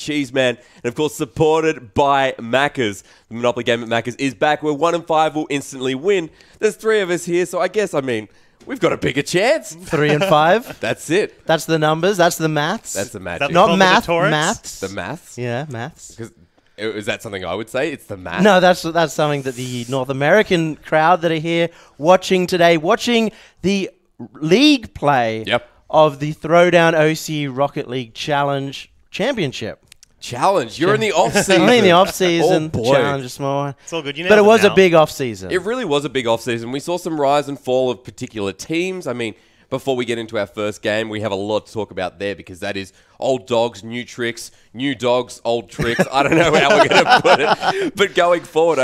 Cheeseman, and of course supported by Macca's. The Monopoly game at Macca's is back where 1 and 5 will instantly win. There's 3 of us here, so I guess, we've got a bigger chance. 3 and 5. That's it. That's the numbers. That's the maths. That's the magic. Not math. Maths. The maths? Yeah, maths. Is that something I would say? It's the math? No, that's something that the North American crowd that are here watching today, watching the league play of the Throwdown OCE Rocket League Challenge Championship. Challenge? You're in the off-season. I'm in the off-season. Oh, boy. Challenge, a small one. It's all good. You know, but it was a big off-season. It really was a big off-season. We saw some rise and fall of particular teams. Before we get into our first game, we have a lot to talk about there because that is old dogs, new tricks, new dogs, old tricks. I don't know how we're going to put it. But going forward,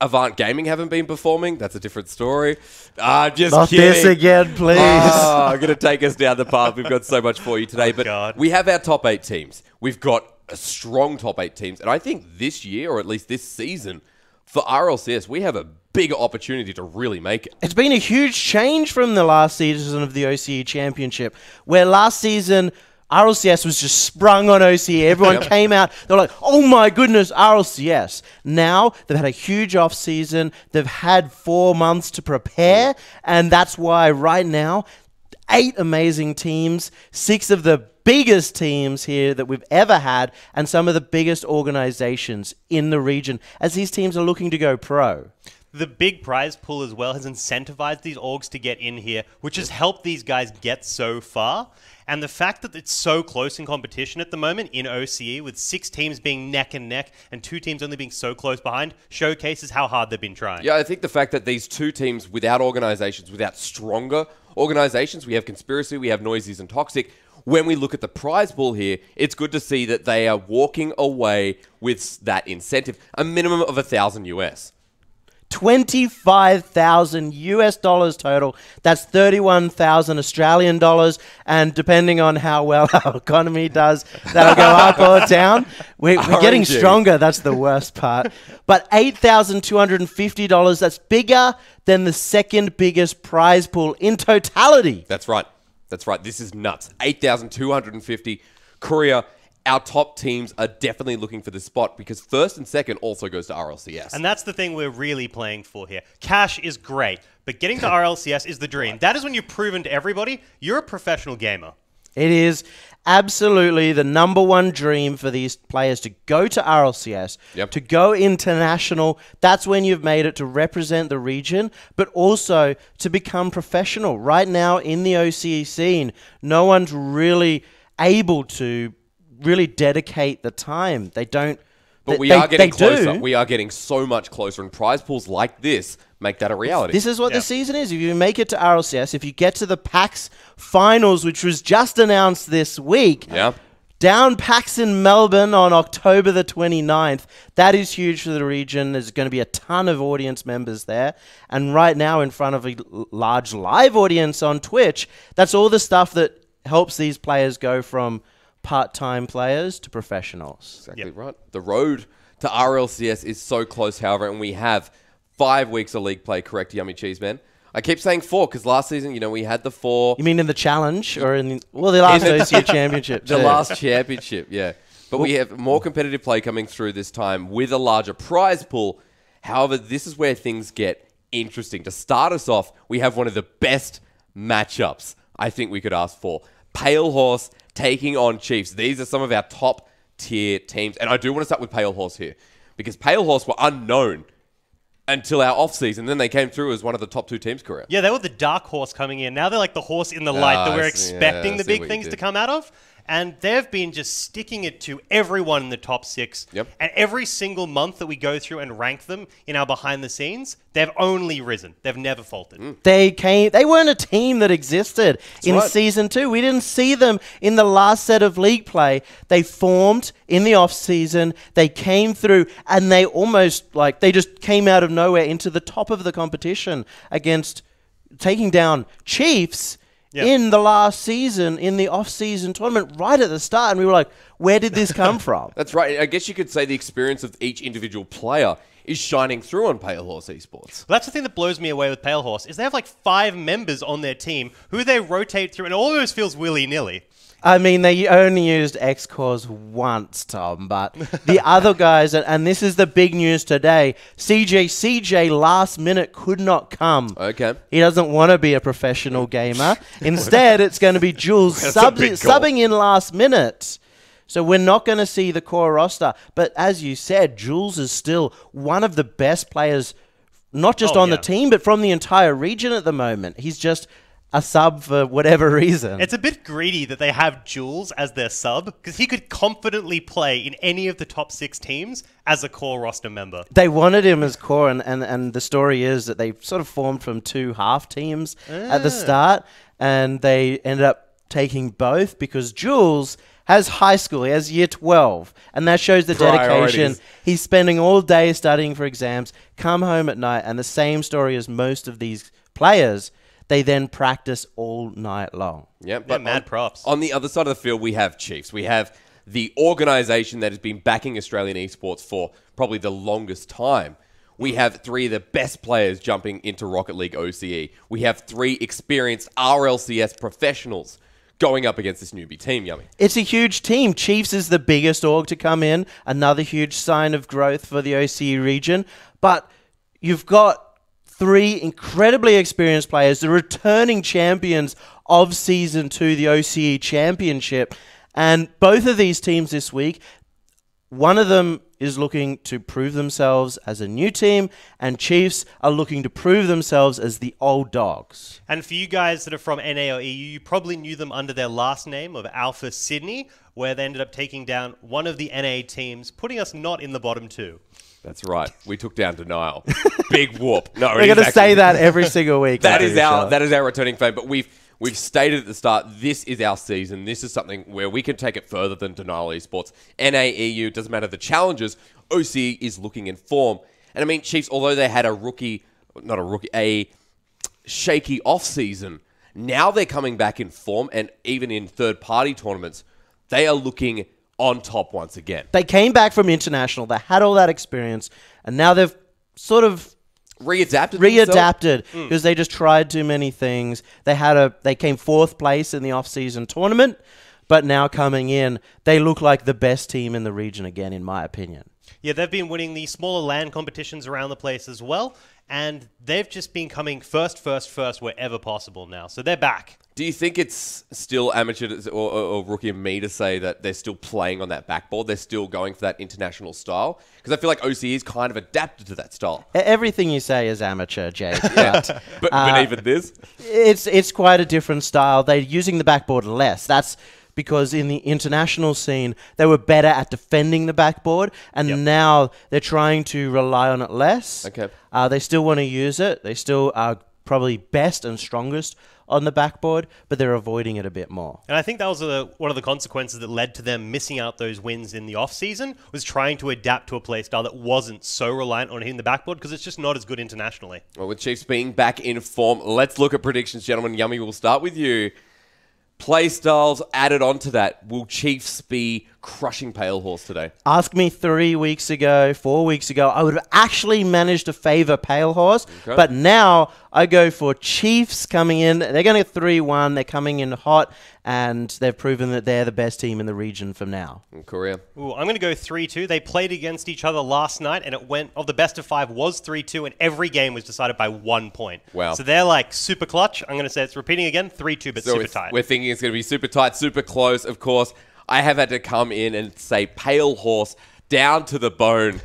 Avant Gaming haven't been performing. That's a different story. Just Not kidding. this again, please. I'm going to take us down the path. We've got so much for you today. We have our top 8 teams. We've got a strong top 8 teams. And I think this year, or at least this season, for RLCS, we have a big opportunity to really make it. It's been a huge change from the last season of the OCE Championship, where last season RLCS was just sprung on OCE. Everyone came out. They were like, oh my goodness, RLCS. Now they've had a huge off season. They've had 4 months to prepare. And that's why right now, 8 amazing teams, 6 of the biggest teams here that we've ever had, and some of the biggest organizations in the region as these teams are looking to go pro. The big prize pool as well has incentivized these orgs to get in here, which has helped these guys get so far. And the fact that it's so close in competition at the moment in OCE, with 6 teams being neck and neck and 2 teams only being so close behind, showcases how hard they've been trying. Yeah, I think the fact that these 2 teams without organizations, without stronger organizations, we have Conspiracy, we have Noisies and Toxic. When we look at the prize pool here, it's good to see that they are walking away with that incentive, a minimum of $1,000 US. 25,000 US dollars total. That's 31,000 Australian dollars. And depending on how well our economy does, that'll go up or down. We're getting stronger. That's the worst part. But $8,250, that's bigger than the second biggest prize pool in totality. That's right. That's right. This is nuts. 8,250. Korea. Our top teams are definitely looking for this spot because first and second also goes to RLCS. And that's the thing we're really playing for here. Cash is great, but getting to RLCS is the dream. That is when you've proven to everybody you're a professional gamer. It is absolutely the #1 dream for these players to go to RLCS, to go international. That's when you've made it to represent the region, but also to become professional. Right now in the OCE scene, no one's really able to really dedicate the time. They don't. But we are getting closer. We are getting so much closer, and prize pools like this make that a reality. This is what the season is. If you make it to RLCS, if you get to the PAX finals, which was just announced this week, down PAX in Melbourne on October the 29th, that is huge for the region. There's going to be a ton of audience members there. And right now, in front of a large live audience on Twitch, that's all the stuff that helps these players go from part-time players to professionals. Exactly right. The road to RLCS is so close, however, and we have 5 weeks of league play, correct, Yummy Cheeseman? I keep saying 4 because last season, we had the 4. You mean in the challenge or in the last OCE championship? The last championship, yeah. But we have more competitive play coming through this time with a larger prize pool. However, this is where things get interesting. To start us off, we have one of the best matchups I think we could ask for. Pale Horse taking on Chiefs. These are some of our top tier teams. And I do want to start with Pale Horse here because Pale Horse were unknown until our off-season. Then they came through as one of the top 2 teams, Korea. Yeah, they were the dark horse coming in. Now they're like the horse in the light that we're expecting the big things to come out of. And they've been just sticking it to everyone in the top 6. And every single month that we go through and rank them in our behind the scenes, they've only risen. They've never faltered. They weren't a team that existed in Season 2. We didn't see them in the last set of league play. They formed in the off season. They came through and they almost they just came out of nowhere into the top of the competition against taking down Chiefs in the last season, in the off-season tournament, right at the start. And we were like, where did this come from? That's right. I guess you could say the experience of each individual player is shining through on Pale Horse Esports. Well, that's the thing that blows me away with Pale Horse, is they have like 5 members on their team who they rotate through, and it almost feels willy-nilly. I mean, they only used X-Cores once, Tom, but the other guys, and this is the big news today, CJ last minute could not come. Okay. He doesn't want to be a professional gamer. Instead, it's going to be Jules subbing in last minute. So we're not going to see the core roster. But as you said, Jules is still one of the best players, not just on the team, but from the entire region at the moment. He's just a sub for whatever reason. It's a bit greedy that they have Jules as their sub, because he could confidently play in any of the top 6 teams as a core roster member. They wanted him as core, and the story is that they sort of formed from 2 half teams at the start, and they ended up taking both because Jules has high school, he has year 12, and that shows the dedication. He's spending all day studying for exams, come home at night, and the same story as most of these players, they then practice all night long. Yeah, but mad props. On the other side of the field, we have Chiefs. We have the organization that has been backing Australian esports for probably the longest time. We have 3 of the best players jumping into Rocket League OCE. We have 3 experienced RLCS professionals going up against this newbie team, Yummy. It's a huge team. Chiefs is the biggest org to come in. Another huge sign of growth for the OCE region. But you've got 3 incredibly experienced players, the returning champions of Season 2, the OCE Championship. And both of these teams this week, one of them is looking to prove themselves as a new team, and Chiefs are looking to prove themselves as the old dogs. And for you guys that are from NA or EU, you probably knew them under their last name of Alpha Sydney, where they ended up taking down one of the NA teams, putting us not in the bottom 2. That's right. We took down Denial. Big whoop. No, we're going to say that every single week. That is our returning fame. But we've stated at the start, this is our season. This is something where we can take it further than Denial Esports. NA, EU, doesn't matter the challenges. OCE is looking in form. And I mean, Chiefs, although they had a shaky off-season, now they're coming back in form, and even in third-party tournaments, they are looking on top once again. They came back from international. They had all that experience, and now they've sort of readapted because they just tried too many things. They came 4th place in the off-season tournament, but now coming in, they look like the best team in the region again, in my opinion. Yeah, they've been winning the smaller LAN competitions around the place as well, and they've just been coming first wherever possible now. So they're back. Do you think it's still amateur or rookie of me to say that they're still playing on that backboard? They're still going for that international style? Because I feel like OCE is kind of adapted to that style. Everything you say is amateur, Jake. Yeah. but even this? It's quite a different style. They're using the backboard less. That's because in the international scene, they were better at defending the backboard, and now they're trying to rely on it less. Okay. They still want to use it. They still are probably best and strongest on the backboard, but they're avoiding it a bit more. And I think that was one of the consequences that led to them missing out those wins in the off-season, was trying to adapt to a play style that wasn't so reliant on hitting the backboard, because it's just not as good internationally. Well, with Chiefs being back in form, let's look at predictions, gentlemen. Yummy, we'll start with you. Play styles added onto that. Will Chiefs be crushing Pale Horse today? Ask me 4 weeks ago, I would have actually managed to favour Pale Horse, but now I go for Chiefs coming in. They're going to get 3-1. They're coming in hot, and they've proven that they're the best team in the region from now. In Korea. Ooh, I'm going to go 3-2. They played against each other last night, and it went, of the best of 5 was 3-2, and every game was decided by 1 point. Wow. So they're like super clutch. I'm going to say it's repeating again, 3-2, but super tight. We're thinking it's going to be super tight, super close, of course. I have had to come in and say Pale Horse down to the bone.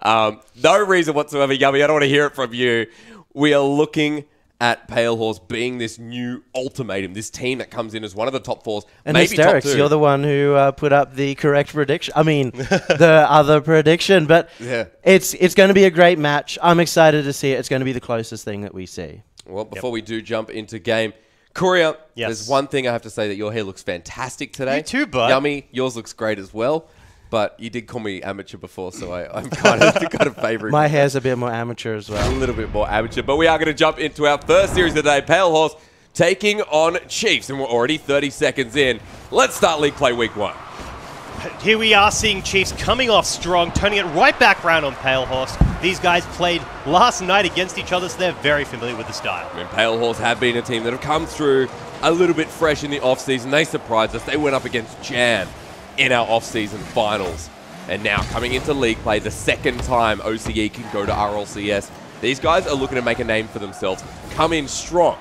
No reason whatsoever, Yummy. I don't want to hear it from you. We are looking at Pale Horse being this new ultimatum, this team that comes in as one of the top 4s, and maybe Hysterics, top 2. You're the one who put up the correct prediction. I mean, the other prediction, but it's going to be a great match. I'm excited to see it. It's going to be the closest thing that we see. Well, before we do jump into game, Korea, there's one thing I have to say, that your hair looks fantastic today. You too, bud. Yummy, yours looks great as well. But you did call me amateur before, so I'm kind of favouring. My hair's a bit more amateur as well. A little bit more amateur. But we are going to jump into our first series of the day. Pale Horse taking on Chiefs, and we're already 30 seconds in. Let's start League Play Week 1. Here we are seeing Chiefs coming off strong, turning it right back round on Pale Horse. These guys played last night against each other, so they're very familiar with the style. I mean, Pale Horse have been a team that have come through a little bit fresh in the offseason. They surprised us. They went up against Jan in our offseason finals. And now coming into league play, the second time OCE can go to RLCS. These guys are looking to make a name for themselves, come in strong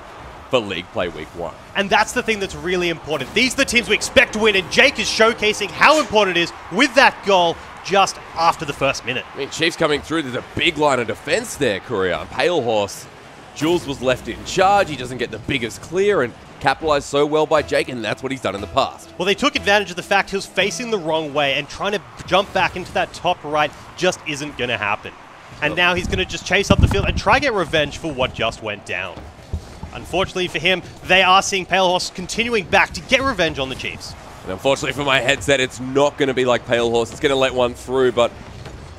for league play week 1. And that's the thing that's really important. These are the teams we expect to win, and Jake is showcasing how important it is with that goal just after the first minute. I mean, Chiefs coming through. There's a big line of defense there, Korea. Pale Horse, Jules was left in charge. He doesn't get the biggest clear and capitalized so well by Jake, and that's what he's done in the past. Well, they took advantage of the fact he was facing the wrong way, and trying to jump back into that top right just isn't going to happen. And now he's going to just chase up the field and try to get revenge for what just went down. Unfortunately for him, they are seeing Pale Horse continuing back to get revenge on the Chiefs. And unfortunately for my headset, it's not going to be like Pale Horse. It's going to let one through, but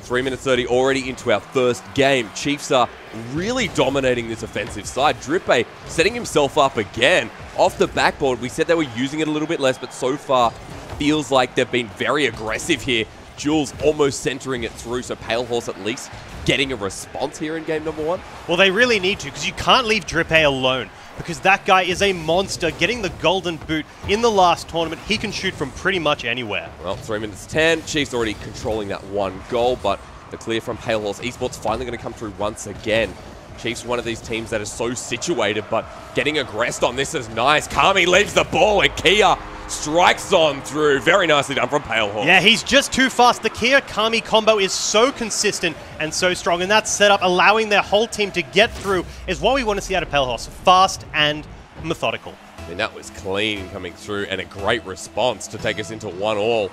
3 minutes 30 already into our first game. Chiefs are really dominating this offensive side. Drippe setting himself up again off the backboard. We said they were using it a little bit less, but so far feels like they've been very aggressive here. Jules almost centering it through, so Pale Horse at least getting a response here in game number 1. Well, they really need to, because you can't leave Drippe alone, because that guy is a monster. Getting the golden boot in the last tournament, he can shoot from pretty much anywhere. Well, 3 minutes 10. Chiefs already controlling that one goal, but the clear from Pale Horse Esports finally going to come through once again. Chiefs one of these teams that is so situated, but getting aggressed on this is nice. Kami leaves the ball, and Kia strikes on through. Very nicely done from Pale Horse. Yeah, he's just too fast. The Kia-Kami combo is so consistent and so strong, and that setup allowing their whole team to get through is what we want to see out of Pale Horse. Fast and methodical. I mean, that was clean coming through, and a great response to take us into 1-1.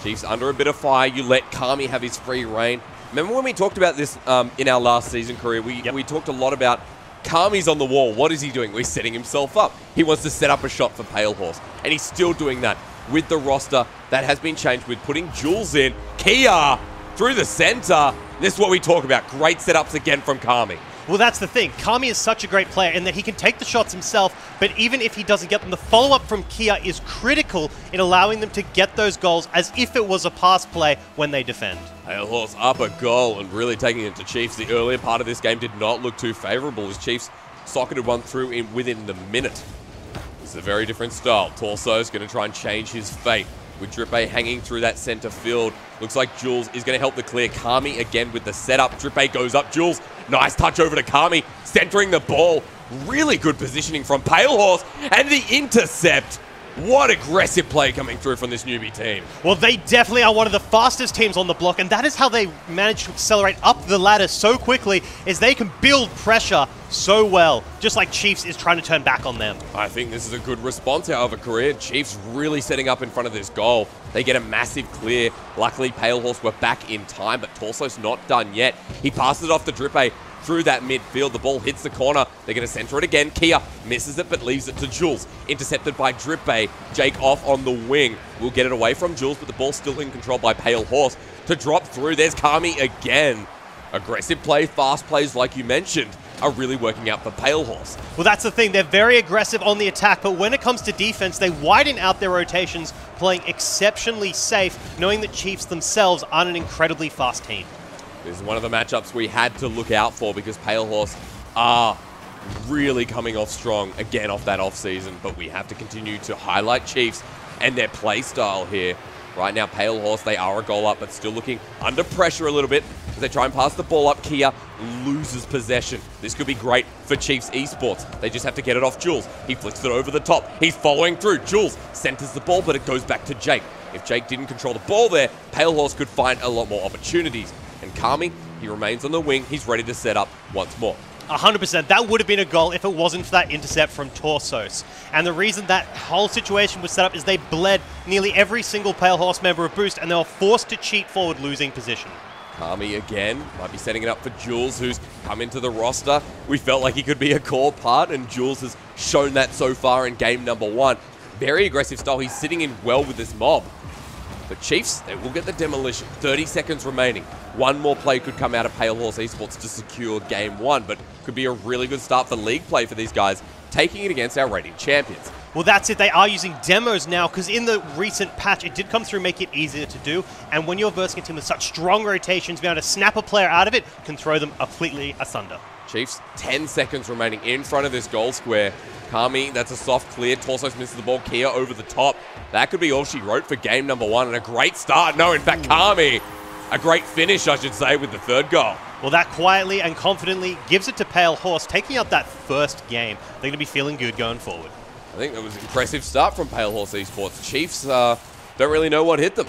Chiefs under a bit of fire. You let Kami have his free reign. Remember when we talked about this in our last season career? We talked a lot about Kami's on the wall. What is he doing? He's setting himself up. He wants to set up a shot for Pale Horse, and he's still doing that with the roster that has been changed with putting Jules in. Kia through the center. This is what we talk about. Great setups again from Kami. Well, that's the thing. Kami is such a great player in that he can take the shots himself, but even if he doesn't get them, the follow-up from Kia is critical in allowing them to get those goals as if it was a pass play when they defend. Pale Horse up a goal and really taking it to Chiefs. The earlier part of this game did not look too favorable as Chiefs socketed one through within the minute. This is a very different style. Torso's going to try and change his fate. With Drippe hanging through that center field. Looks like Jules is going to help the clear. Kami again with the setup. Drippe goes up. Jules, nice touch over to Kami. Centering the ball. Really good positioning from Pale Horse. And the intercept. What aggressive play coming through from this newbie team. Well, they definitely are one of the fastest teams on the block, and that is how they manage to accelerate up the ladder so quickly, is they can build pressure so well, just like Chiefs is trying to turn back on them. I think this is a good response, however, Korea. Chiefs really setting up in front of this goal. They get a massive clear. Luckily, Pale Horse were back in time, but Torso's not done yet. He passes it off to Drippe through that midfield. The ball hits the corner. They're going to center it again. Kia misses it, but leaves it to Jules. Intercepted by Drippe. Jake off on the wing. Will get it away from Jules, but the ball's still in control by Pale Horse. To drop through, there's Kami again. Aggressive play, fast plays, like you mentioned, are really working out for Pale Horse. Well, that's the thing. They're very aggressive on the attack, but when it comes to defense, they widen out their rotations, playing exceptionally safe, knowing that Chiefs themselves aren't an incredibly fast team. This is one of the matchups we had to look out for because Pale Horse are really coming off strong again off that off-season, but we have to continue to highlight Chiefs and their play style here. Right now, Pale Horse, they are a goal up, but still looking under pressure a little bit as they try and pass the ball up. Kia loses possession. This could be great for Chiefs Esports. They just have to get it off Jules. He flicks it over the top. He's following through. Jules centers the ball, but it goes back to Jake. If Jake didn't control the ball there, Pale Horse could find a lot more opportunities. And Kami, he remains on the wing. He's ready to set up once more. 100%. That would have been a goal if it wasn't for that intercept from Torsos. And the reason that whole situation was set up is they bled nearly every single Pale Horse member of Boost, and they were forced to cheat forward, losing position. Kami again might be setting it up for Jules, who's come into the roster. We felt like he could be a core part, and Jules has shown that so far in game number 1. Very aggressive style. He's sitting in well with this mob. But Chiefs, they will get the demolition. 30 seconds remaining. One more play could come out of Pale Horse Esports to secure game 1, but could be a really good start for league play for these guys, taking it against our reigning champions. Well, that's it. They are using demos now, because in the recent patch, it did come through, make it easier to do. And when you're versing a team with such strong rotations, being able to snap a player out of it can throw them completely asunder. Chiefs, 10 seconds remaining in front of this goal square. Kami, that's a soft clear. Torsos misses the ball. Kia over the top. That could be all she wrote for game number 1. And a great start. No, in fact, Kami, a great finish, I should say, with the third goal. Well, that quietly and confidently gives it to Pale Horse, taking up that first game. They're going to be feeling good going forward. I think it was an impressive start from Pale Horse Esports. Chiefs don't really know what hit them.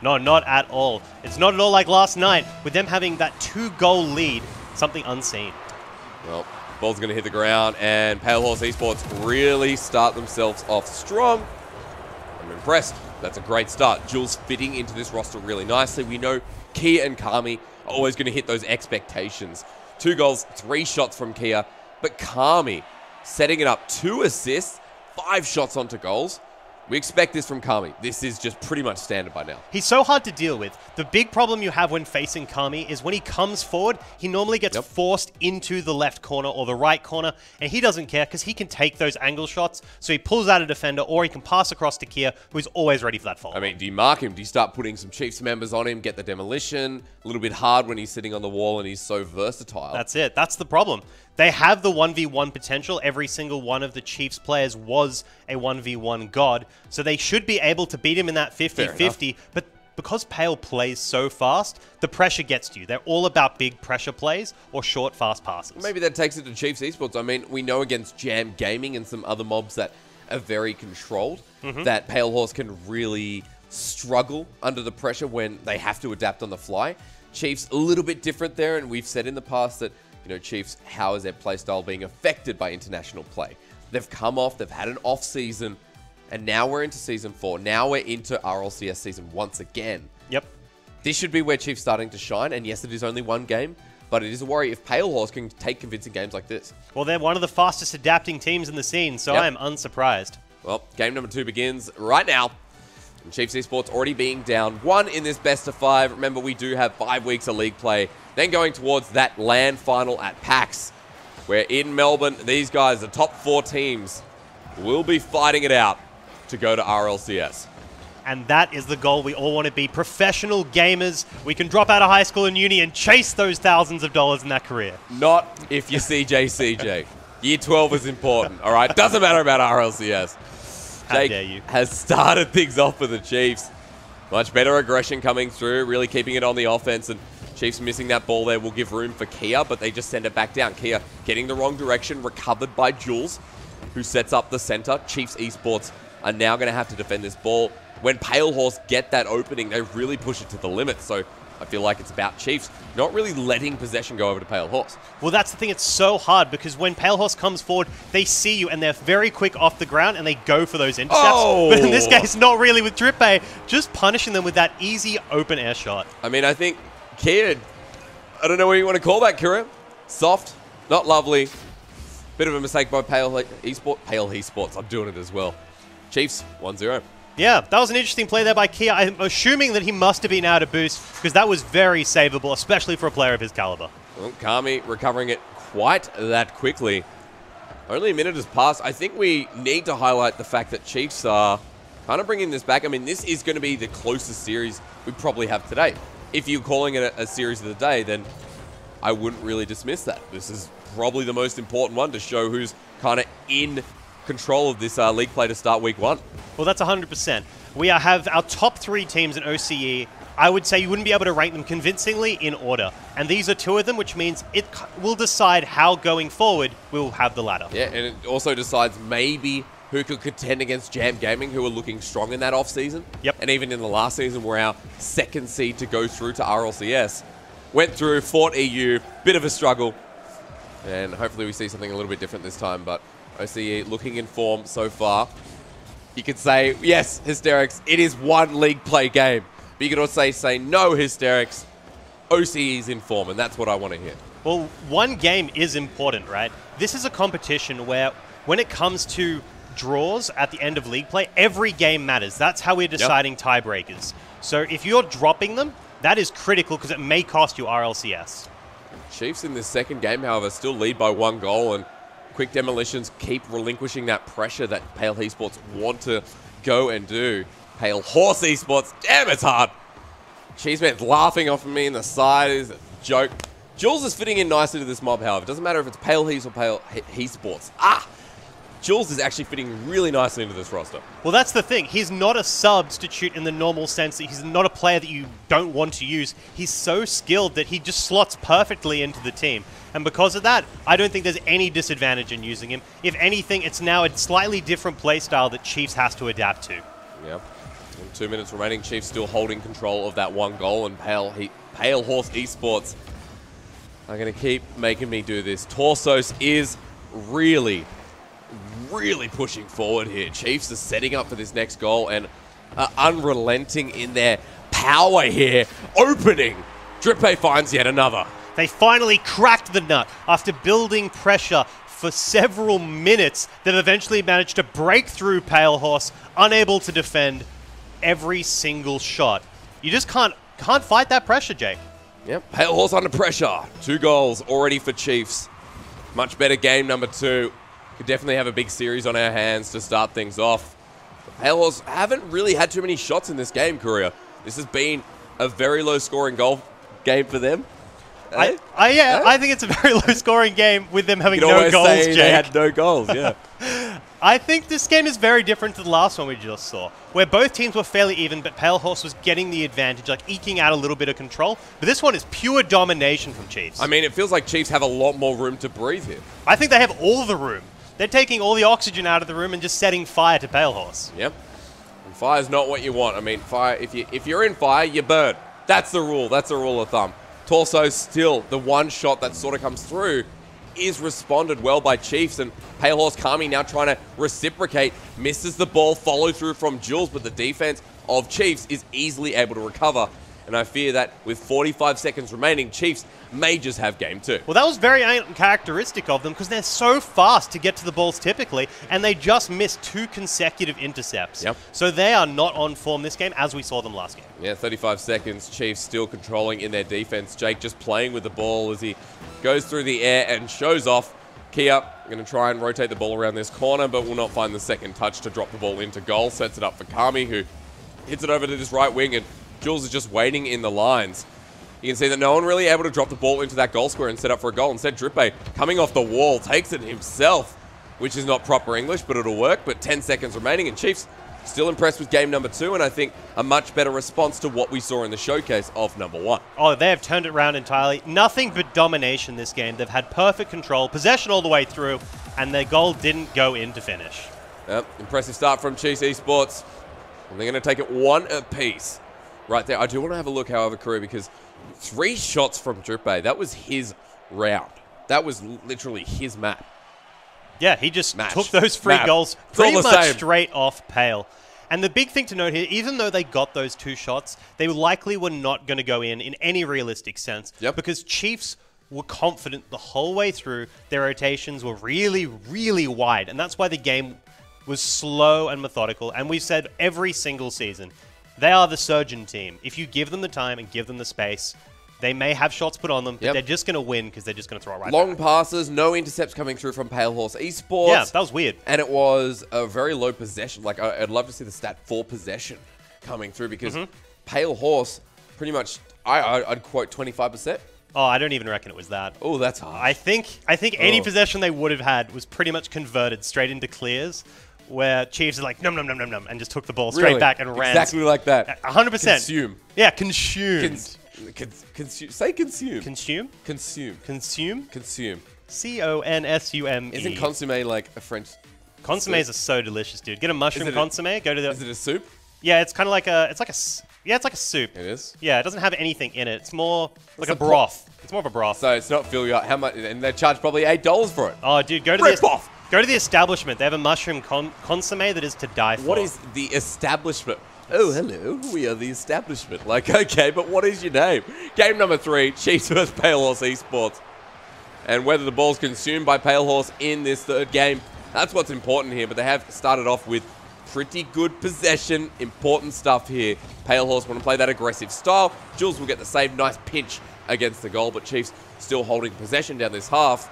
No, not at all. It's not at all like last night, with them having that 2-goal lead, something unseen. Well, ball's going to hit the ground, and Pale Horse Esports really start themselves off strong. I'm impressed. That's a great start. Jules fitting into this roster really nicely. We know Kia and Kami are always going to hit those expectations. 2 goals, 3 shots from Kia, but Kami setting it up, 2 assists, 5 shots onto goals. We expect this from Kami. This is just pretty much standard by now. He's so hard to deal with. The big problem you have when facing Kami is when he comes forward, he normally gets forced into the left corner or the right corner, and he doesn't care because he can take those angle shots, so he pulls out a defender, or he can pass across to Kia, who's always ready for that follow. I mean, do you mark him? Do you start putting some Chiefs members on him, get the demolition? A little bit hard when he's sitting on the wall and he's so versatile. That's it. That's the problem. They have the 1v1 potential. Every single one of the Chiefs players was a 1v1 god, so they should be able to beat him in that 50-50, but because Pale plays so fast, the pressure gets to you. They're all about big pressure plays or short, fast passes. Maybe that takes it to Chiefs Esports. I mean, we know against Jam Gaming and some other mobs that are very controlled, that Pale Horse can really struggle under the pressure when they have to adapt on the fly. Chiefs a little bit different there, and we've said in the past that, you know, Chiefs, how is their playstyle being affected by international play? They've come off, they've had an off season, and now we're into Season 4. Now we're into RLCS Season once again. Yep. This should be where Chiefs starting to shine, and yes, it is only one game, but it is a worry if Pale Horse can take convincing games like this. Well, they're one of the fastest adapting teams in the scene, so I am unsurprised. Well, game number 2 begins right now. And Chiefs Esports already being down 1 in this best of 5. Remember, we do have 5 weeks of league play. Then going towards that LAN final at PAX, where in Melbourne, these guys, the top 4 teams, will be fighting it out to go to RLCS. And that is the goal. We all want to be professional gamers. We can drop out of high school and uni and chase those thousands of dollars in that career. Not if you're CJ. Year 12 is important, all right? Doesn't matter about RLCS. How dare you. Has started things off for the Chiefs. Much better aggression coming through, really keeping it on the offense, and Chiefs missing that ball there will give room for Kia, but they just send it back down. Kia getting the wrong direction, recovered by Jules, who sets up the center. Chiefs Esports are now going to have to defend this ball. When Pale Horse get that opening, they really push it to the limit, so I feel like it's about Chiefs not really letting possession go over to Pale Horse. Well, that's the thing. It's so hard because when Pale Horse comes forward, they see you and they're very quick off the ground and they go for those intercepts. Oh! But in this case, not really with Drippe, just punishing them with that easy open air shot. I mean, I think Kia, I don't know what you want to call that, Kira. Soft, not lovely. Bit of a mistake by Pale Esports. I'm doing it as well. Chiefs, 1-0. Yeah, that was an interesting play there by Kia. I'm assuming that he must have been out of boost because that was very savable, especially for a player of his caliber. Well, Kami recovering it quite that quickly. Only a minute has passed. I think we need to highlight the fact that Chiefs are kind of bringing this back. I mean, this is going to be the closest series we probably have today. If you're calling it a series of the day, then I wouldn't really dismiss that. This is probably the most important one to show who's kind of in control of this league play to start week 1. Well, that's 100%. We have our top 3 teams in OCE. I would say you wouldn't be able to rank them convincingly in order. And these are 2 of them, which means it will decide how going forward we'll have the ladder. Yeah, and it also decides maybe who could contend against Jam Gaming, who are looking strong in that off-season. Yep. And even in the last season, were our 2nd seed to go through to RLCS. Went through, fought EU, bit of a struggle. And hopefully we see something a little bit different this time, but OCE looking in form so far. You could say, yes, Hysterics, it is one league play game. But you could also say, no, Hysterics, OCE is in form, and that's what I want to hear. Well, one game is important, right? This is a competition where when it comes to draws at the end of league play, every game matters. That's how we're deciding tiebreakers. So if you're dropping them, that is critical because it may cost you RLCS. Chiefs in this second game, however, still lead by 1 goal, and quick demolitions keep relinquishing that pressure that Pale Esports want to go and do. Pale Horse Esports, damn, it's hard. Cheeseman's laughing off of me in the side. It's a joke. Jules is fitting in nicely to this mob, however. It doesn't matter if it's Pale He's or Pale He Sports. Jules is actually fitting really nicely into this roster. Well, that's the thing. He's not a substitute in the normal sense that he's not a player that you don't want to use. He's so skilled that he just slots perfectly into the team. And because of that, I don't think there's any disadvantage in using him. If anything, it's now a slightly different playstyle that Chiefs has to adapt to. Yeah. 2 minutes remaining. Chiefs still holding control of that one goal, and Pale Horse Esports are going to keep making me do this. Torsos is really pushing forward here. Chiefs are setting up for this next goal and are unrelenting in their power here. Opening. Drippe finds yet another. They finally cracked the nut after building pressure for several minutes. They've eventually managed to break through Pale Horse, unable to defend every single shot. You just can't fight that pressure, Jake. Yep, Pale Horse under pressure. 2 goals already for Chiefs. Much better game number 2. Could definitely have a big series on our hands to start things off. The Pale Horse haven't really had too many shots in this game, Courier. This has been a very low-scoring goal game for them. I think it's a very low-scoring game with them having you no goals, Jake. They had no goals, yeah. I think this game is very different to the last one we just saw, where both teams were fairly even, but Pale Horse was getting the advantage, like eking out a little bit of control. But this one is pure domination from Chiefs. I mean, it feels like Chiefs have a lot more room to breathe here. I think they have all the room. They're taking all the oxygen out of the room and just setting fire to Pale Horse. Yep. And fire's not what you want. I mean, fire. If you're in fire, you burn. That's the rule. That's a rule of thumb. Torso still, the one shot that sort of comes through is responded well by Chiefs, and Pale Horse Kami now trying to reciprocate, misses the ball, follow through from Jules, but the defense of Chiefs is easily able to recover. And I fear that with 45 seconds remaining, Chiefs may just have game 2. Well, that was very uncharacteristic of them because they're so fast to get to the balls typically, and they just missed 2 consecutive intercepts. Yep. So they are not on form this game as we saw them last game. Yeah, 35 seconds. Chiefs still controlling in their defense. Jake just playing with the ball as he goes through the air and shows off. Kia going to try and rotate the ball around this corner, but will not find the second touch to drop the ball into goal. Sets it up for Kami, who hits it over to this right wing, and Jules is just waiting in the lines. You can see that no one really able to drop the ball into that goal square and set up for a goal. Instead, Drippe coming off the wall takes it himself, which is not proper English, but it'll work. But 10 seconds remaining, and Chiefs still impressed with game number 2, and I think a much better response to what we saw in the showcase of number 1. Oh, they have turned it around entirely. Nothing but domination this game. They've had perfect control, possession all the way through, and their goal didn't go in to finish. Yep, impressive start from Chiefs Esports. And they're going to take it 1 apiece. Right there. I do want to have a look, however, Career, because 3 shots from Drippe. That was his round. That was literally his map. Yeah, he just took those 3 goals pretty much straight off Pale. And the big thing to note here, even though they got those 2 shots, they likely were not going to go in any realistic sense. Yep. Because Chiefs were confident the whole way through. Their rotations were really, really wide. And that's why the game was slow and methodical. And we've said every single season, they are the surgeon team. If you give them the time and give them the space, they may have shots put on them, but they're just going to win because they're just going to throw it right Long back. passes, no intercepts coming through from Pale Horse Esports. Yeah, that was weird. And it was a very low possession. Like, I'd love to see the stat for possession coming through because Pale Horse, pretty much, I'd quote 25%. Oh, I don't even reckon it was that. Oh, that's hard. I think any possession they would have had was pretty much converted straight into clears, where Chiefs is like, num, num, num, num, num, and just took the ball straight back and ran. Exactly like that. 100%. Consume. Yeah, consumed. Say consume. Consume? Consume. Consume? Consume. C-O-N-S-U-M-E. Isn't consomme like a French? Consommes are so delicious, dude. Get a mushroom consomme. Go to the. Is it a soup? Yeah, it's kind of like a. It's like a soup. It is. Yeah, it doesn't have anything in it. It's more like a broth. It's more of a broth. So it's not fill you up. How much? And they charge probably $8 for it. Oh, dude, go to the establishment. They have a mushroom consomme that is to die for. What is the establishment? Oh, hello. We are the establishment. Like, okay, but what is your name? Game number 3, Chiefs vs Pale Horse Esports. And whether the ball's consumed by Pale Horse in this 3rd game, that's what's important here. But they have started off with pretty good possession. Important stuff here. Pale Horse want to play that aggressive style. Jules will get the save. Nice pinch against the goal, but Chiefs still holding possession down this half.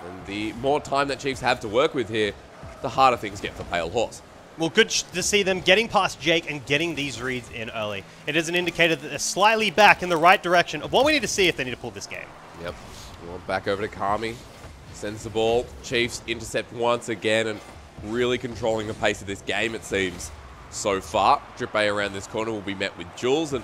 And the more time that Chiefs have to work with here, the harder things get for Pale Horse. Well, good to see them getting past Jake and getting these reads in early. It is an indicator that they're slightly back in the right direction of what we need to see if they need to pull this game. Yep. Back over to Kami. Sends the ball. Chiefs intercept once again and really controlling the pace of this game, it seems, so far. Drippay around this corner will be met with Jules and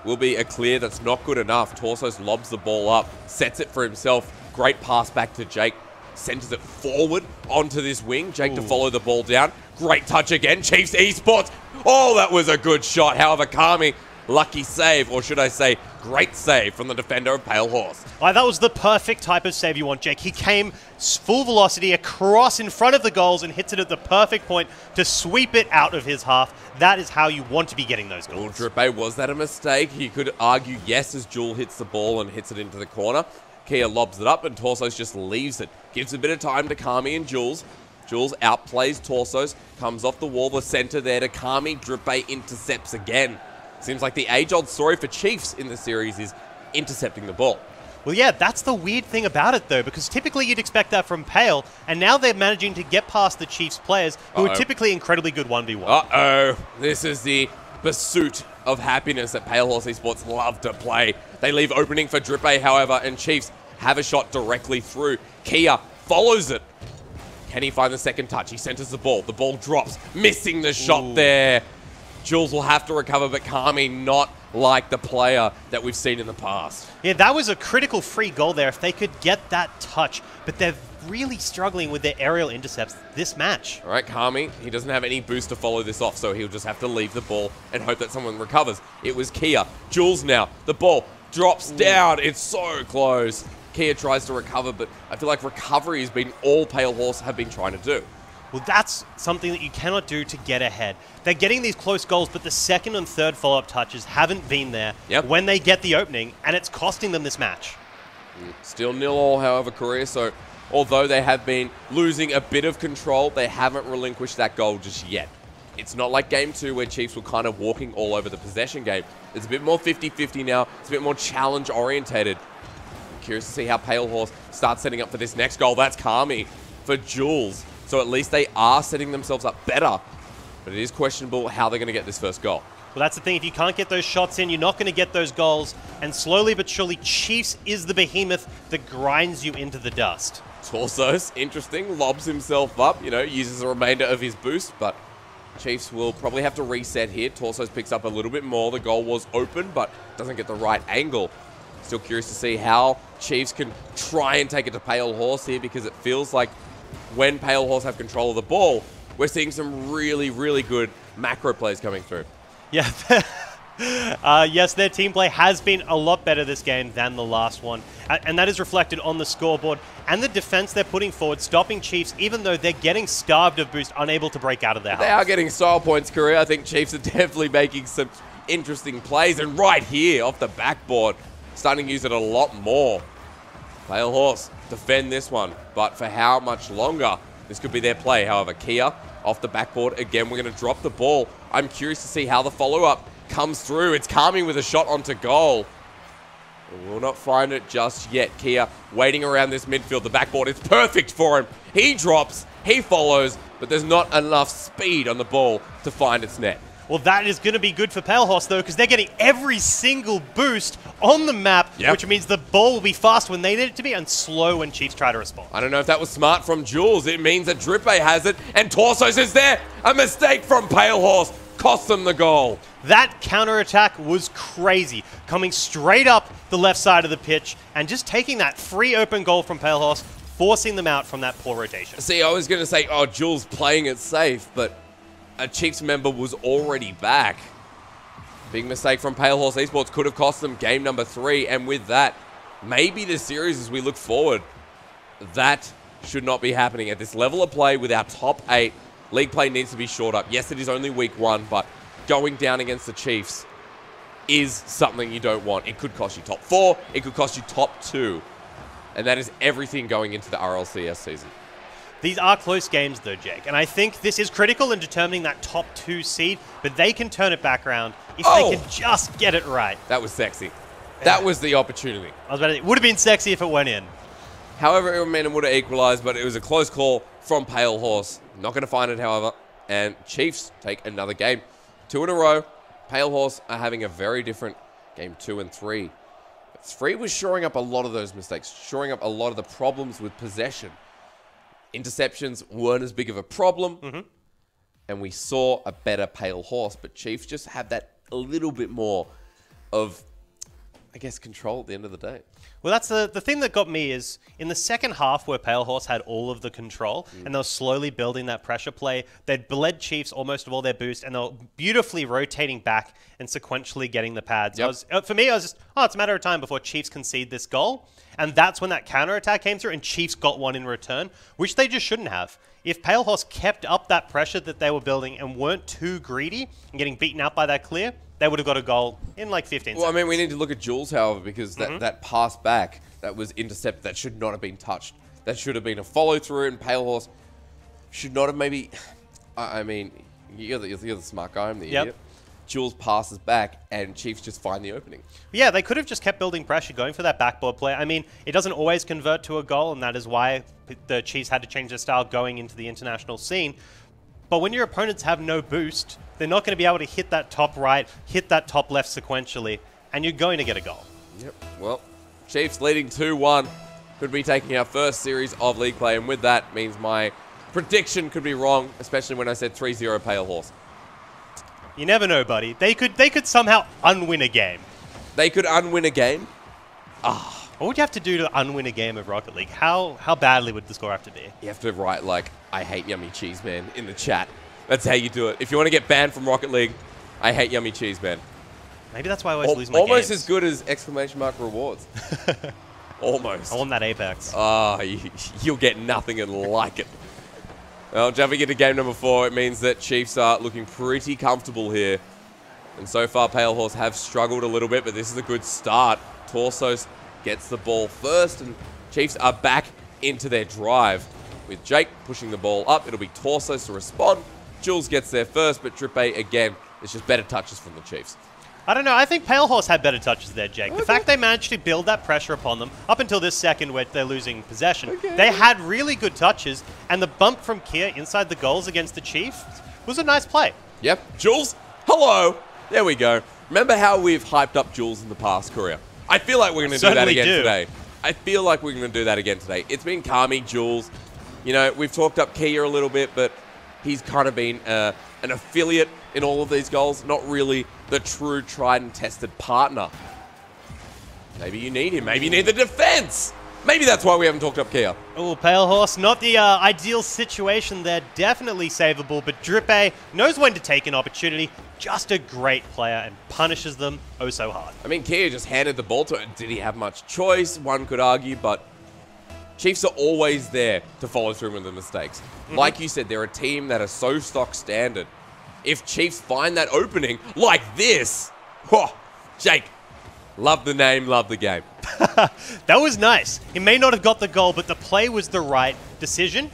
will be a clear that's not good enough. Torsos lobs the ball up, sets it for himself. Great pass back to Jake. Centers it forward onto this wing. Jake to follow the ball down. Great touch again. Chiefs Esports. Oh, that was a good shot. However, Kami, lucky save, or should I say, great save from the defender of Pale Horse. Oh, that was the perfect type of save you want, Jake. He came full velocity across in front of the goals and hits it at the perfect point to sweep it out of his half. That is how you want to be getting those goals. Drippay, was that a mistake? He could argue yes as Jewel hits the ball and hits it into the corner. Kia lobs it up and Torsos just leaves it. Gives a bit of time to Kami and Jules. Jules outplays Torsos, comes off the wall, the center there to Kami. Drippay intercepts again. Seems like the age-old story for Chiefs in the series is intercepting the ball. Well, yeah, that's the weird thing about it, though, because typically you'd expect that from Pale, and now they're managing to get past the Chiefs players, who are typically incredibly good 1v1. Uh-oh. This is the pursuit of happiness that Pale Horse Esports love to play. They leave opening for Drippay, however, and Chiefs have a shot directly through. Kia follows it. Can he find the second touch? He centers the ball. The ball drops, missing the shot there. Jules will have to recover, but Kami not like the player that we've seen in the past. Yeah, that was a critical free goal there if they could get that touch, but they're really struggling with their aerial intercepts this match. All right, Kami, he doesn't have any boost to follow this off, so he'll just have to leave the ball and hope that someone recovers. It was Kia. Jules now. The ball drops down. It's so close. Kia tries to recover, but I feel like recovery has been all Pale Horse have been trying to do. Well, that's something that you cannot do to get ahead. They're getting these close goals, but the second and third follow-up touches haven't been there when they get the opening, and it's costing them this match. Still 0-0, however, Korea, so although they have been losing a bit of control, they haven't relinquished that goal just yet. It's not like Game 2 where Chiefs were kind of walking all over the possession game. It's a bit more 50-50 now. It's a bit more challenge-orientated. Curious to see how Pale Horse starts setting up for this next goal. That's Kami for Jules. So at least they are setting themselves up better. But it is questionable how they're going to get this first goal. Well, that's the thing. If you can't get those shots in, you're not going to get those goals. And slowly but surely, Chiefs is the behemoth that grinds you into the dust. Torsos, interesting, lobs himself up, uses the remainder of his boost, but Chiefs will probably have to reset here. Torsos picks up a little bit more. The goal was open, but doesn't get the right angle. Still curious to see how Chiefs can try and take it to Pale Horse here, because it feels like when Pale Horse have control of the ball, we're seeing some really, really good macro plays coming through. Yeah. Yes, their team play has been a lot better this game than the last one. And that is reflected on the scoreboard. And the defense they're putting forward, stopping Chiefs, even though they're getting starved of boost, unable to break out of their half. They are getting style points, Korea. I think Chiefs are definitely making some interesting plays. And right here, off the backboard, starting to use it a lot more. Pale Horse defend this one, but for how much longer? This could be their play. However, Kia off the backboard. Again, we're going to drop the ball. I'm curious to see how the follow-up comes through. It's Kami with a shot onto goal. We'll not find it just yet. Kia waiting around this midfield. The backboard is perfect for him. He drops, he follows, but there's not enough speed on the ball to find its net. Well, that is going to be good for Pale Horse, though, because they're getting every single boost on the map, which means the ball will be fast when they need it to be and slow when Chiefs try to respond. I don't know if that was smart from Jules. It means that Drippay has it, and Torsos is there. A mistake from Pale Horse cost them the goal. That counter-attack was crazy, coming straight up the left side of the pitch and just taking that free open goal from Pale Horse, forcing them out from that poor rotation. See, I was going to say, oh, Jules playing it safe, but a Chiefs member was already back. Big mistake from Pale Horse Esports could have cost them game number 3, and with that, maybe the series as we look forward, that should not be happening at this level of play with our top 8. League play needs to be shored up. Yes, it is only week 1, but going down against the Chiefs is something you don't want. It could cost you top 4, it could cost you top 2, and that is everything going into the RLCS season. These are close games, though, Jake, and I think this is critical in determining that top 2 seed, but they can turn it back around if they can just get it right. That was sexy. That was the opportunity. I was about to say, it would have been sexy if it went in. However, it would have equalized, but it was a close call from Pale Horse. Not going to find it, however, and Chiefs take another game. 2 in a row. Pale Horse are having a very different game 2 and 3. Three was shoring up a lot of those mistakes, shoring up a lot of the problems with possession. Interceptions weren't as big of a problem, and we saw a better Pale Horse, but Chiefs just had that a little bit more of, I guess, control at the end of the day. Well, that's the thing that got me is in the second half where Pale Horse had all of the control and they were slowly building that pressure play, they'd bled Chiefs almost of all their boost and they were beautifully rotating back and sequentially getting the pads. Yep. For me, I was just, it's a matter of time before Chiefs concede this goal. And that's when that counterattack came through and Chiefs got one in return, which they just shouldn't have. If Pale Horse kept up that pressure that they were building and weren't too greedy and getting beaten out by that clear, they would have got a goal in like 15 seconds. Well, I mean, we need to look at Jules, however, because that pass back, that was intercepted, that should not have been touched. That should have been a follow-through, and Pale Horse should not have maybe... I mean, you're the smart guy, I'm the idiot. Jules passes back, and Chiefs just find the opening. Yeah, they could have just kept building pressure, going for that backboard play. I mean, it doesn't always convert to a goal, and that is why the Chiefs had to change their style going into the international scene. But when your opponents have no boost, they're not going to be able to hit that top right, hit that top left sequentially, and you're going to get a goal. Yep. Well, Chiefs leading 2-1. Could be taking our first series of league play, and with that means my prediction could be wrong, especially when I said 3-0 Pale Horse. You never know, buddy. They could somehow unwin a game. They could unwin a game? What would you have to do to unwin a game of Rocket League? How badly would the score have to be? You have to write, like, I hate Yummy Cheese Man in the chat. That's how you do it. If you want to get banned from Rocket League, I hate Yummy Cheese Man. Maybe that's why I always lose my games. Almost as good as exclamation mark rewards. Almost. I want that Apex. You'll get nothing and like it. Well, jumping into game number 4, it means that Chiefs are looking pretty comfortable here. And so far, Pale Horse have struggled a little bit, but this is a good start. Torsos gets the ball first, and Chiefs are back into their drive. With Jake pushing the ball up, it'll be Torsos to respond. Jules gets there first, but Drippe, again, it's just better touches from the Chiefs. I don't know. I think Pale Horse had better touches there, Jake. The fact they managed to build that pressure upon them up until this second where they're losing possession, they had really good touches, and the bump from Kia inside the goals against the Chiefs was a nice play. Yep. Jules, hello. There we go. Remember how we've hyped up Jules in the past, Courier? I feel like we're going to do that again today. I feel like we're going to do that again today. It's been Kami, Jules. You know, we've talked up Kia a little bit, but he's kind of been an affiliate in all of these goals, not really the true tried and tested partner. Maybe you need him. Maybe you need the defense. Maybe that's why we haven't talked up Kia. Oh, Pale Horse, not the ideal situation there. Definitely savable, but Drippe knows when to take an opportunity. Just a great player and punishes them oh so hard. I mean, Kia just handed the ball to him. Did he have much choice? One could argue, but Chiefs are always there to follow through with the mistakes. Like you said, they're a team that are so stock standard. If Chiefs find that opening like this, Jake, love the name, love the game. That was nice. He may not have got the goal, but the play was the right decision.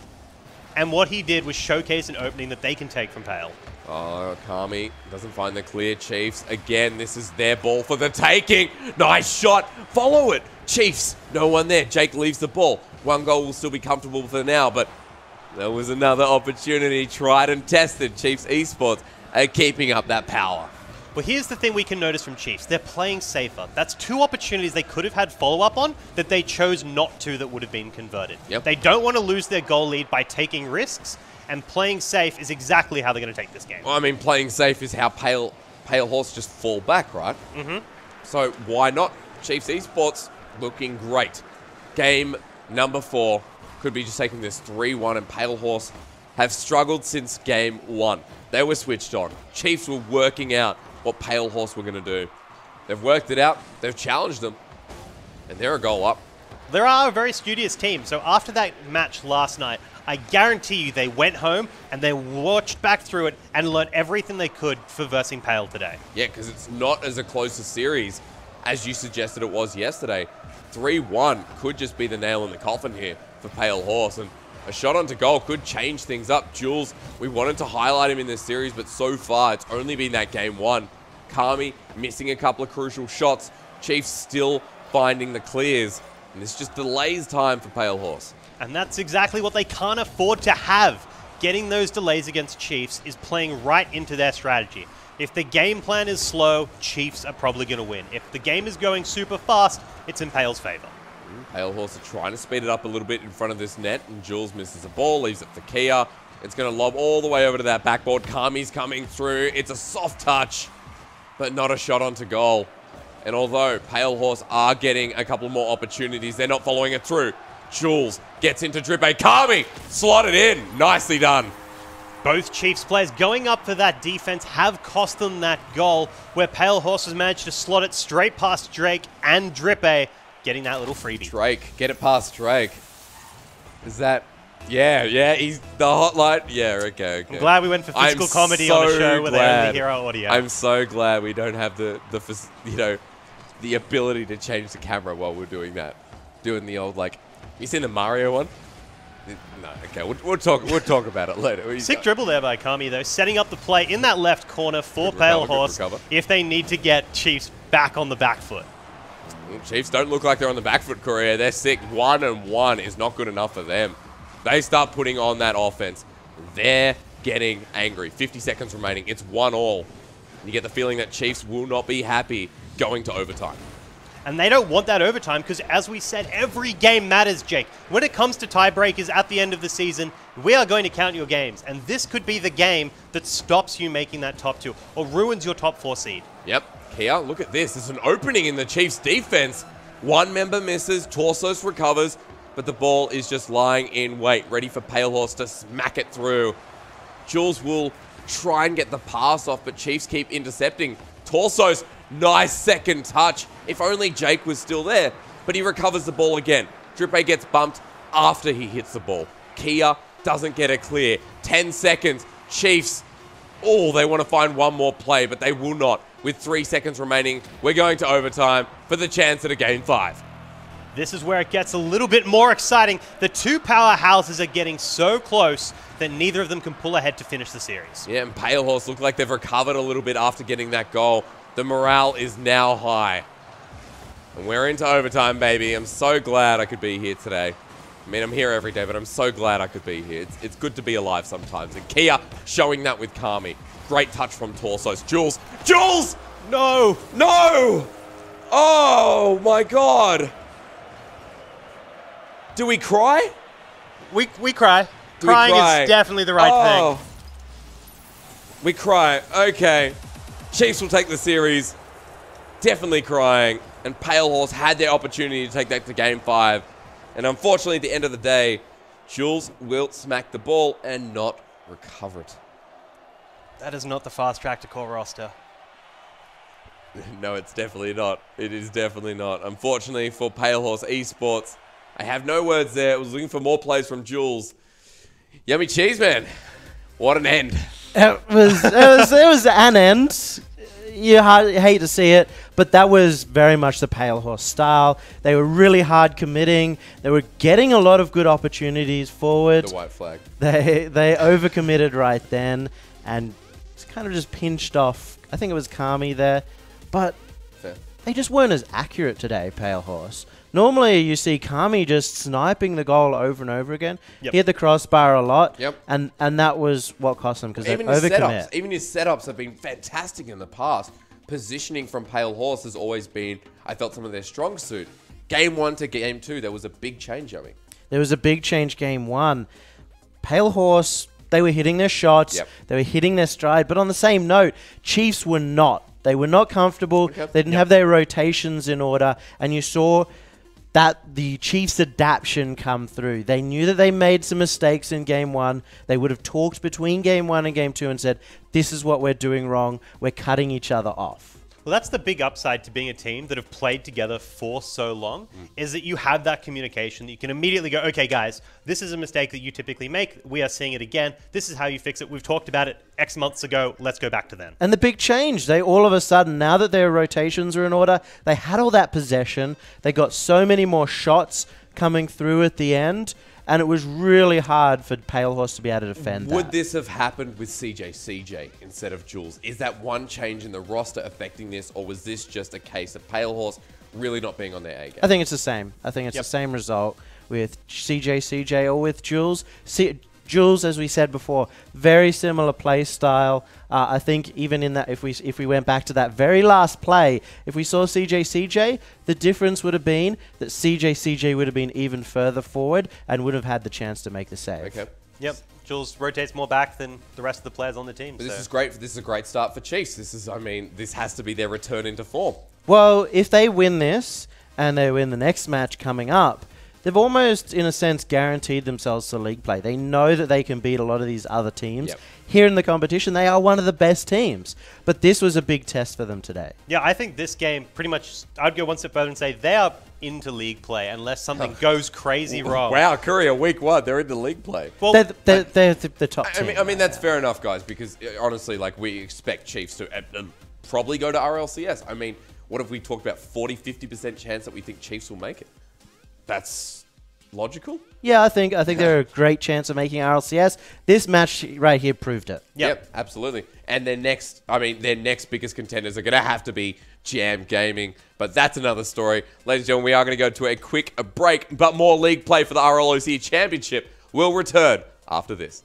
And what he did was showcase an opening that they can take from Pale. Oh, Kami doesn't find the clear. Chiefs, again, this is their ball for the taking. Nice shot. Follow it. Chiefs, no one there. Jake leaves the ball. One goal will still be comfortable for now, but there was another opportunity, tried and tested. Chiefs Esports are keeping up that power. Well, here's the thing we can notice from Chiefs. They're playing safer. That's two opportunities they could have had follow-up on that they chose not to that would have been converted. Yep. They don't want to lose their goal lead by taking risks, and playing safe is exactly how they're going to take this game. Well, I mean, playing safe is how Pale Horse just fall back, right? So why not? Chiefs Esports looking great. Game number 4 could be just taking this 3-1, and Pale Horse have struggled since game 1. They were switched on. Chiefs were working out what Pale Horse were going to do. They've worked it out. They've challenged them, and they're a goal up. They are a very studious team, so after that match last night, I guarantee you they went home and they watched back through it and learned everything they could for versing Pale today. Yeah, because it's not as a close a series as you suggested it was yesterday. 3-1 could just be the nail in the coffin here for Pale Horse, and a shot onto goal could change things up. Jules, we wanted to highlight him in this series, but so far it's only been that game 1. Kami missing a couple of crucial shots. Chiefs still finding the clears, and this just delays time for Pale Horse. And that's exactly what they can't afford to have. getting those delays against Chiefs is playing right into their strategy. If the game plan is slow, Chiefs are probably going to win. If the game is going super fast, it's in Pale's favor. Pale Horse are trying to speed it up a little bit in front of this net, and Jules misses a ball, leaves it for Kia. It's going to lob all the way over to that backboard. Kami's coming through. It's a soft touch, but not a shot onto goal. And although Pale Horse are getting a couple more opportunities, they're not following it through. Jules gets into Drippe. Kami slotted in. Nicely done. Both Chiefs players going up for that defense have cost them that goal, where Pale Horse has managed to slot it straight past Drake and Drippe, getting that little freebie. Drake, get it past Drake. Is that... Yeah, he's the hotline. Yeah, okay. I'm glad we went for physical comedy on a show where they only hear our audio. I'm so glad we don't have the ability to change the camera while we're doing that. Doing the old, like... You seen the Mario one? No, okay, we'll talk about it later. Sick dribble there by Kami, though, setting up the play in that left corner for Pale Horse if they need to get Chiefs back on the back foot. Chiefs don't look like they're on the back foot, Korea. They're sick. 1-1 is not good enough for them. They start putting on that offense. They're getting angry. 50 seconds remaining. It's 1-1. You get the feeling that Chiefs will not be happy going to overtime. And they don't want that overtime because, as we said, every game matters, Jake. When it comes to tiebreakers at the end of the season, we are going to count your games. And this could be the game that stops you making that top 2 or ruins your top 4 seed. Yep. Kia, look at this. There's an opening in the Chiefs' defense. One member misses, Torsos recovers, but the ball is just lying in wait, ready for Pale Horse to smack it through. Jules will try and get the pass off, but Chiefs keep intercepting. Torsos, nice second touch. If only Jake was still there, but he recovers the ball again. Drippe gets bumped after he hits the ball. Kia doesn't get it clear. 10 seconds. Chiefs, they want to find one more play, but they will not. With 3 seconds remaining, we're going to overtime for the chance at a game 5. This is where it gets a little bit more exciting. The two powerhouses are getting so close that neither of them can pull ahead to finish the series. Yeah, and Pale Horse look like they've recovered a little bit after getting that goal. The morale is now high. And we're into overtime, baby. I'm so glad I could be here today. I mean, I'm here every day, but I'm so glad I could be here. It's good to be alive sometimes. And Kia showing that with Kami. Great touch from Torsos. Jules! Jules! No! No! Oh, my God. Do we cry? We cry. Crying is definitely the right thing. We cry. Okay. Chiefs will take the series. Definitely crying. And Pale Horse had their opportunity to take that to game 5. And unfortunately, at the end of the day, Jules will smack the ball and not recover it. That is not the fast track to core roster. No, it's definitely not. It is definitely not. Unfortunately for Pale Horse Esports, I have no words there. I was looking for more plays from Jules. Yummy cheese, man. What an end. It was an end. You hate to see it, but that was very much the Pale Horse style. They were really hard committing. They were getting a lot of good opportunities forward. The white flag. They overcommitted right then and it's kind of just pinched off. I think it was Kami there, but fair. They just weren't as accurate today, Pale Horse. Normally, you see Kami just sniping the goal over and over again. Yep. Hit the crossbar a lot. Yep. And that was what cost them because they Even his setups have been fantastic in the past. Positioning from Pale Horse has always been, I felt, some of their strong suit. Game 1 to game 2, there was a big change coming. There was a big change game 1. Pale Horse, they were hitting their shots. Yep. They were hitting their stride. But on the same note, Chiefs were not. They were not comfortable. They didn't have their rotations in order. And you saw that the Chiefs' adaptation come through. They knew that they made some mistakes in game 1. They would have talked between game 1 and game 2 and said, this is what we're doing wrong. We're cutting each other off. Well, that's the big upside to being a team that have played together for so long, is that you have that communication that you can immediately go, okay, guys, this is a mistake that you typically make. We are seeing it again. This is how you fix it. We've talked about it X months ago. Let's go back to then. And the big change, they all of a sudden, now that their rotations are in order, they had all that possession. They got so many more shots coming through at the end. And it was really hard for Pale Horse to be able to defend that. Would this have happened with CJ instead of Jules? Is that one change in the roster affecting this, or was this just a case of Pale Horse really not being on their A game? I think it's the same. I think it's the same result with CJ or with Jules. Jules, as we said before, very similar play style. I think even in that, if we went back to that very last play, if we saw CJ, the difference would have been that CJ would have been even further forward and would have had the chance to make the save. Okay. Yep. Jules rotates more back than the rest of the players on the team. But this is great. This is a great start for Chiefs. This has to be their return into form. Well, if they win this and they win the next match coming up, they've almost, in a sense, guaranteed themselves to league play. They know that they can beat a lot of these other teams. Yep. Here in the competition, they are one of the best teams. But this was a big test for them today. Yeah, I think this game pretty much, I'd go one step further and say they are into league play unless something goes crazy wrong. Wow, Courier week 1, they're into league play. Well, They're the top team. I mean that's fair enough, guys, because honestly, like, we expect Chiefs to probably go to RLCS. I mean, what if we talked about 40-50% chance that we think Chiefs will make it? That's logical. Yeah, I think they're a great chance of making RLCS. This match right here proved it. Yep, absolutely. And their next biggest contenders are going to have to be Jam Gaming, but that's another story. Ladies and gentlemen, we are going to go to a quick break, but more league play for the RLCS Championship will return after this.